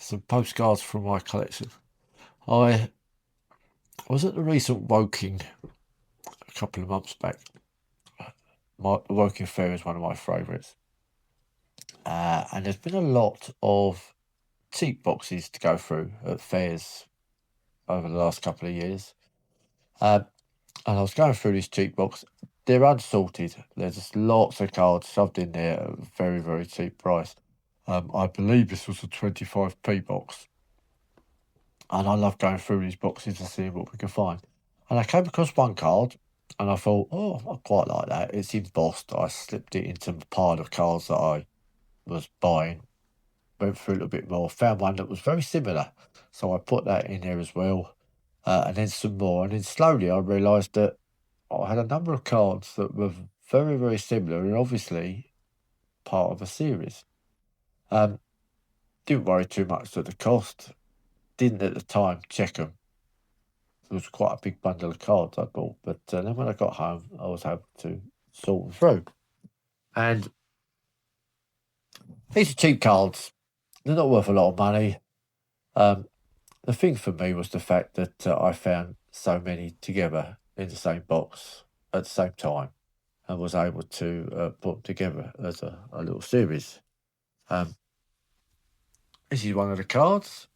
some postcards from my collection. I was at the recent Woking a couple of months back. The Woking Fair is one of my favourites. And there's been a lot of cheap boxes to go through at fairs over the last couple of years. Um, and I was going through this cheap box. They're unsorted. There's just lots of cards shoved in there at a very, very cheap price. I believe this was a 25p box. And I love going through these boxes and seeing what we can find. And I came across one card and I thought, oh, I quite like that. It's embossed. I slipped it into the pile of cards that I was buying, went through a little bit more, found one that was very similar. So I put that in there as well. And then some more. And then slowly I realised that I had a number of cards that were very, very similar and obviously part of a series. Didn't worry too much at the cost. Didn't at the time check them. It was quite a big bundle of cards I bought, but then when I got home, I was able to sort them through. And these are cheap cards. They're not worth a lot of money. The thing for me was the fact that I found so many together in the same box at the same time and was able to put them together as a little series. This is one of the cards.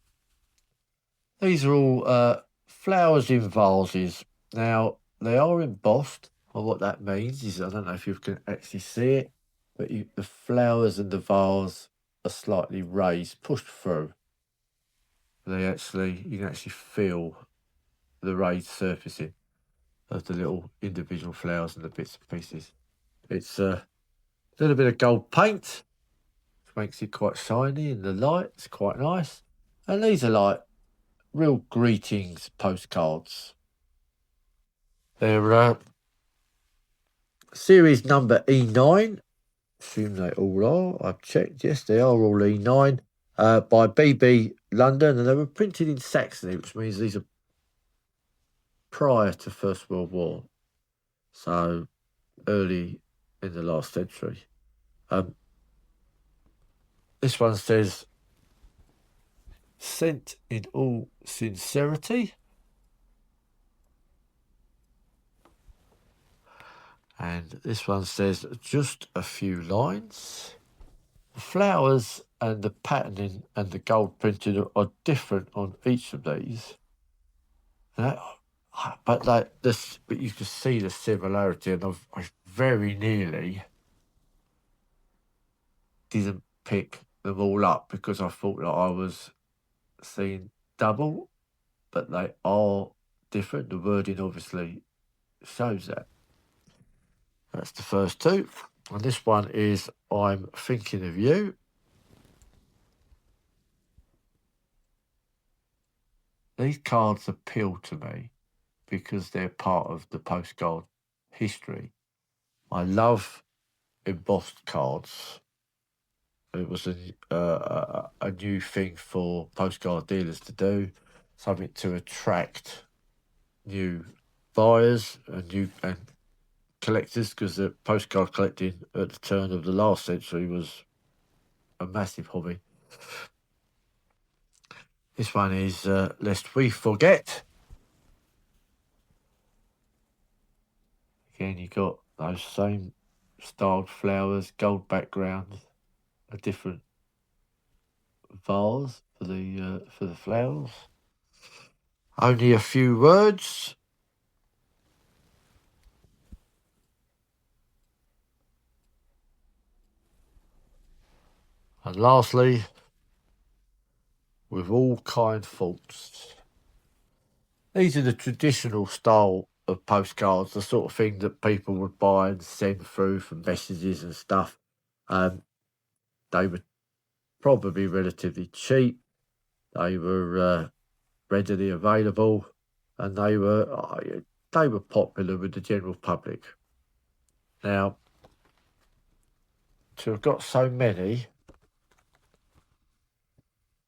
These are all flowers in vases. Now, they are embossed, and what that means is, I don't know if you can actually see it, but the flowers and the vase are slightly raised, pushed through. You can actually feel the raised surfacing of the little individual flowers and the bits and pieces. It's a little bit of gold paint, which makes it quite shiny in the light. It's quite nice. And these are like real greetings postcards. They're series number E9. Assume they all are. I've checked. Yes, they are all E9 by BB London, and they were printed in Saxony, which means these are prior to First World War, so early in the last century. This one says, "Sent in all sincerity." And this one says, "Just a few lines." The flowers and the patterning and the gold printing are different on each of these. But you can see the similarity, and I very nearly didn't pick them all up because I thought that I was seeing double, but they are different. The wording obviously shows that. That's the first two. And this one is "I'm thinking of you." These cards appeal to me because they're part of the postcard history. I love embossed cards. It was a new thing for postcard dealers to do, something to attract new buyers and collectors, because the postcard collecting at the turn of the last century was a massive hobby. This one is "Lest We Forget." Again, you got those same styled flowers, gold background, a different vase for the flowers. Only a few words. And lastly, "With all kind faults." These are the traditional style of postcards, the sort of thing that people would buy and send through for messages and stuff. They were probably relatively cheap. They were readily available, and they were popular with the general public. Now, to have got so many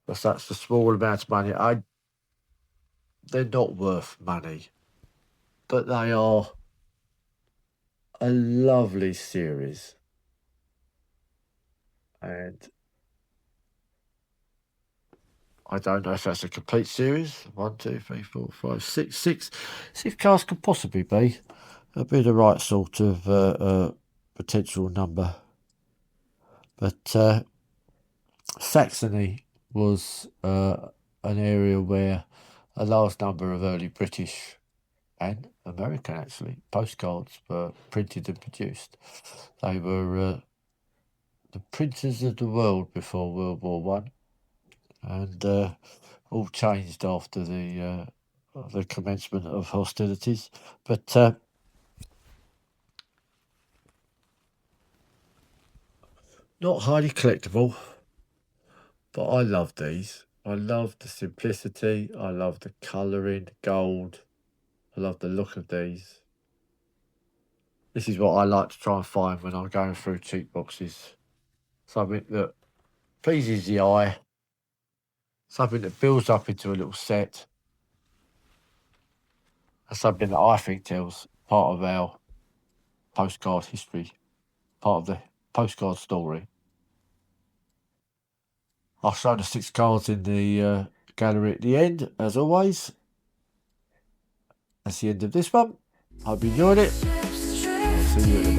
for such a small amount of money, they're not worth money, but they are a lovely series. And I don't know if that's a complete series. 1, 2, 3, 4, 5, 6. Six cards could possibly be. That'd be the right sort of potential number. But Saxony was an area where a large number of early British and American, actually, postcards were printed and produced. They were the printers of the world before World War One, and all changed after the commencement of hostilities. But not highly collectible. But I love these. I love the simplicity. I love the colouring, gold. I love the look of these. This is what I like to try and find when I'm going through cheap boxes. Something that pleases the eye. Something that builds up into a little set. And something that I think tells part of our postcard history, part of the postcard story. I'll show the 6 cards in the gallery at the end, as always. That's the end of this one. Hope you enjoyed it. I'll see you at the